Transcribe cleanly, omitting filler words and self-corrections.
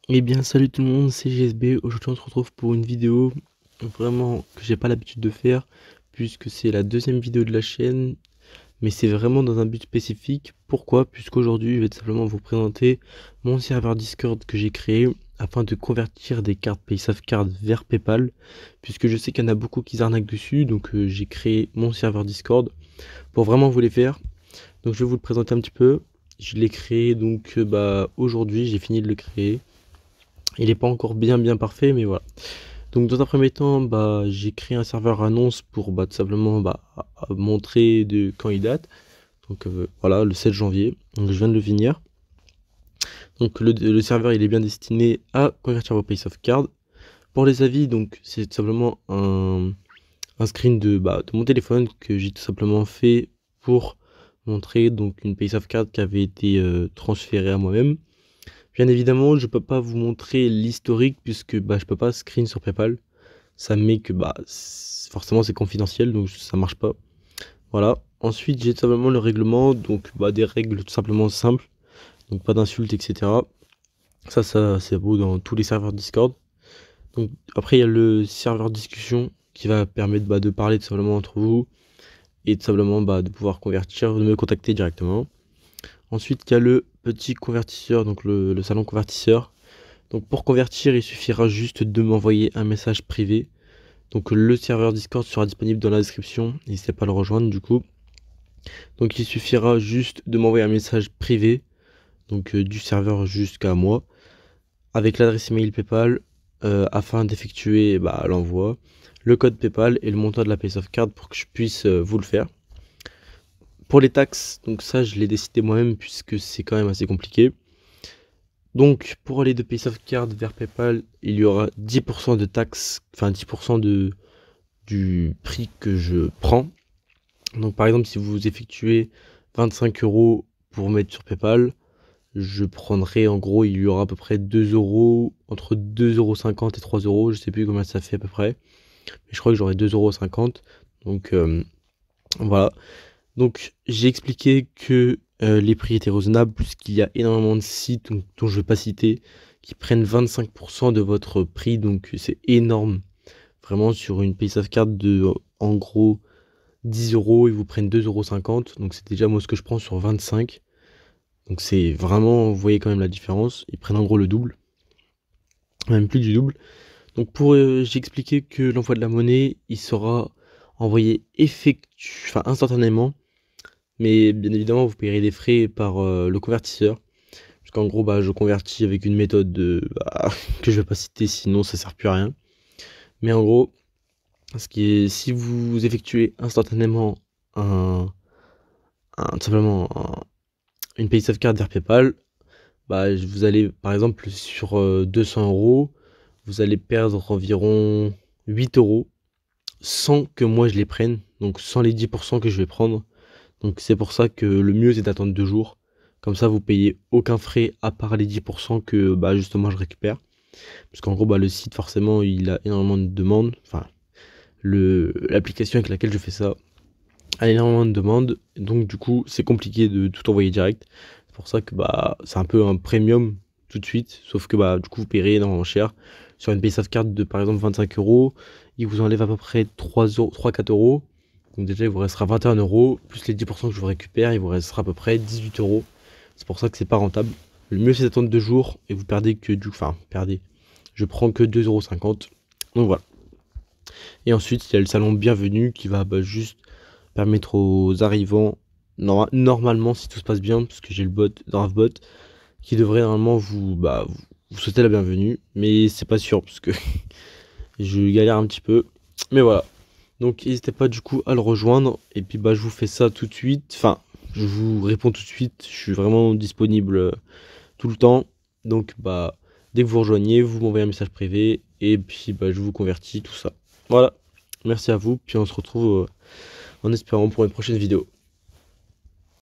Eh bien salut tout le monde, c'est GSB. Aujourd'hui on se retrouve pour une vidéo vraiment que j'ai pas l'habitude de faire puisque c'est la deuxième vidéo de la chaîne, mais c'est vraiment dans un but spécifique. Pourquoi? Puisqu'aujourd'hui je vais tout simplement vous présenter mon serveur Discord que j'ai créé afin de convertir des cartes PaySafeCard vers PayPal, puisque je sais qu'il y en a beaucoup qui arnaquent dessus. Donc j'ai créé mon serveur Discord pour vraiment vous les faire. Donc je vais vous le présenter un petit peu. Je l'ai créé donc aujourd'hui, j'ai fini de le créer. Il n'est pas encore bien parfait, mais voilà. Donc dans un premier temps, j'ai créé un serveur annonce pour tout simplement montrer de quand il date. Donc voilà, le 7 janvier. Donc je viens de le finir. Donc le serveur il est bien destiné à convertir vos PaySoft Pour les avis, donc c'est tout simplement un screen de mon téléphone que j'ai tout simplement fait pour montrer donc une PaySoft qui avait été transférée à moi-même. Bien évidemment, je peux pas vous montrer l'historique puisque je peux pas screen sur PayPal. Ça met que forcément c'est confidentiel donc ça marche pas. Voilà. Ensuite, j'ai tout simplement le règlement, donc des règles tout simplement simples, donc pas d'insultes, etc. Ça c'est beau dans tous les serveurs Discord. Donc après il y a le serveur discussion qui va permettre de parler tout simplement entre vous et tout simplement de pouvoir convertir, de me contacter directement. Ensuite, il y a le petit convertisseur, donc le salon convertisseur. Donc pour convertir, il suffira juste de m'envoyer un message privé. Donc le serveur Discord sera disponible dans la description, n'hésitez pas à le rejoindre du coup. Donc il suffira juste de m'envoyer un message privé, donc du serveur jusqu'à moi, avec l'adresse email PayPal, afin d'effectuer l'envoi, le code PayPal et le montant de la PaySoftCard pour que je puisse vous le faire. Pour les taxes, donc ça je l'ai décidé moi-même puisque c'est quand même assez compliqué. Donc, pour aller de PaySoftCard vers PayPal, il y aura 10% de taxes, enfin 10% du prix que je prends. Donc, par exemple, si vous effectuez 25 € pour mettre sur PayPal, je prendrai en gros, il y aura à peu près 2 euros, entre 2,50 € et 3 euros, je sais plus combien ça fait à peu près, mais je crois que j'aurai 2,50 €. Donc, voilà. Donc j'ai expliqué que les prix étaient raisonnables puisqu'il y a énormément de sites dont je ne vais pas citer qui prennent 25% de votre prix, donc c'est énorme. Vraiment sur une PaySafeCard de en gros 10 €, ils vous prennent 2,50 €, donc c'est déjà moi ce que je prends sur 25. Donc c'est vraiment, vous voyez quand même la différence, ils prennent en gros le double, même plus du double. Donc j'ai expliqué que l'envoi de la monnaie, il sera envoyé instantanément. Mais bien évidemment, vous payerez des frais par le convertisseur. Parce qu'en gros, je convertis avec une méthode que je vais pas citer, sinon ça sert plus à rien. Mais en gros, si vous effectuez instantanément tout simplement une PaySafeCard vers PayPal, vous allez, par exemple, sur 200 €, vous allez perdre environ 8 € sans que moi je les prenne. Donc sans les 10% que je vais prendre. Donc c'est pour ça que le mieux c'est d'attendre 2 jours. Comme ça vous payez aucun frais à part les 10% que justement je récupère. Parce qu'en gros le site forcément il a énormément de demandes. Enfin l'application avec laquelle je fais ça a énormément de demandes. Donc du coup c'est compliqué de tout envoyer direct. C'est pour ça que c'est un peu un premium tout de suite. Sauf que du coup vous payerez énormément cher. Sur une PaySafeCard de par exemple 25 €, il vous enlève à peu près 3-4 €. Donc déjà, il vous restera 21 €, plus les 10% que je vous récupère, il vous restera à peu près 18 €. C'est pour ça que c'est pas rentable. Le mieux, c'est d'attendre 2 jours et vous perdez que perdez. Je prends que 2,50 €. Donc voilà. Et ensuite, il y a le salon bienvenue qui va juste permettre aux arrivants, normalement, si tout se passe bien, parce que j'ai le bot, DraftBot, qui devrait normalement vous souhaiter la bienvenue. Mais c'est pas sûr, parce que je galère un petit peu. Mais voilà. Donc n'hésitez pas du coup à le rejoindre. Et puis je vous fais ça tout de suite. Enfin, je vous réponds tout de suite. Je suis vraiment disponible tout le temps. Donc dès que vous rejoignez, vous m'envoyez un message privé. Et puis je vous convertis, tout ça. Voilà. Merci à vous. Puis on se retrouve en espérant pour une prochaine vidéo.